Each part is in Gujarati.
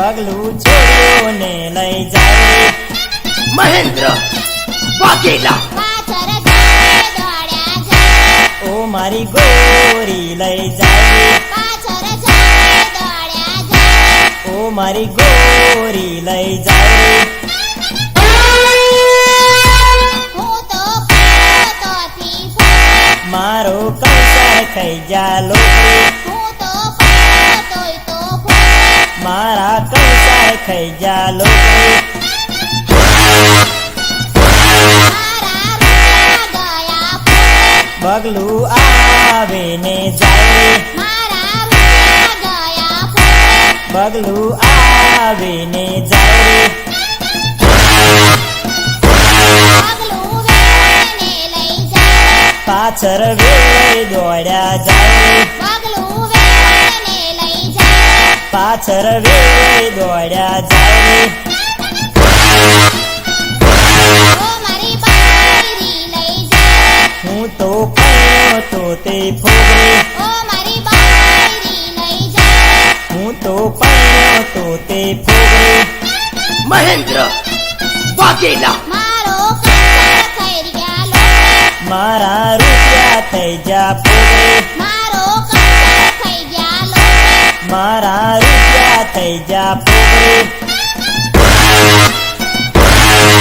પગલું છોડીઓને લઈ જાય મહેન્દ્ર વાઘેલા પાછળ જાય દોડ્યા જાય ઓ મારી ગોરી લઈ જાય પાછળ જાય દોડ્યા જાય ઓ મારી ગોરી લઈ જાય હું તો તોથી ફૂટે મારો કંસાર ખાઈ જા લોકરી હું તો તોય તો ફૂટે મારા કંસાર ખાઈ જા લોકરી પગલું આવે ને જાય મારા રૂપિયા ગયા ફૂટે પગલું આવે ને જાય પગલું વેળીને લઈ જાય પાછળ વેળે દોડ્યા જાય પગલું વેળીને લઈ જાય પાછળ વેળે દોડ્યા જાય ઓ મારી બાયરી લઈ જાય હું તો કયો તો તે ફોગરી ઓ મારી બાયરી લઈ જાય હું તો કયો તો તે ફોગરી મહેન્દ્ર વાઘેલા મારો કંસાર થઈ ગયા લોટે મારા રૂપિયા થઈ જા ફોગરી મારો કંસાર થઈ ગયા લોટે મારા રૂપિયા થઈ જા ફોગરી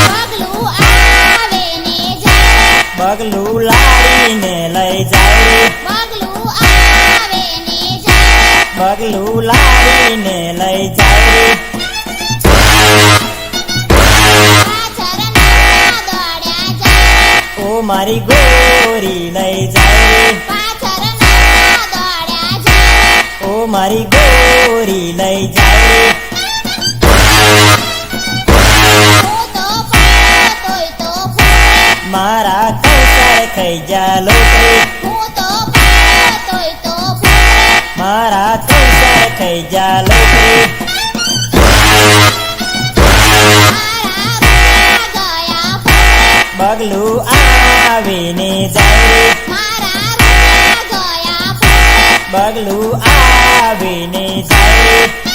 પગલું આવે ને જાય પગલું લાડીને લઈ જાય પગલું આવે ને જાય પગલું લાડીને લઈ જાય પાછળ નવરા દોડ્યા જાય ઓ મારી ગોરી લઈ જાય પાછળ નવરા દોડ્યા જાય ઓ મારી ગોરી લઈ જાય હું તો તોય તો ફૂટે મારા કંસાર ખાઈ જા લોકરી હું તો તોય તો ફૂટે મારા કંસાર ખાઈ જા લોકરી પગલું આવીને જાય મારા રૂપિયા ગયા ફૂટે પગલું આવીને જાય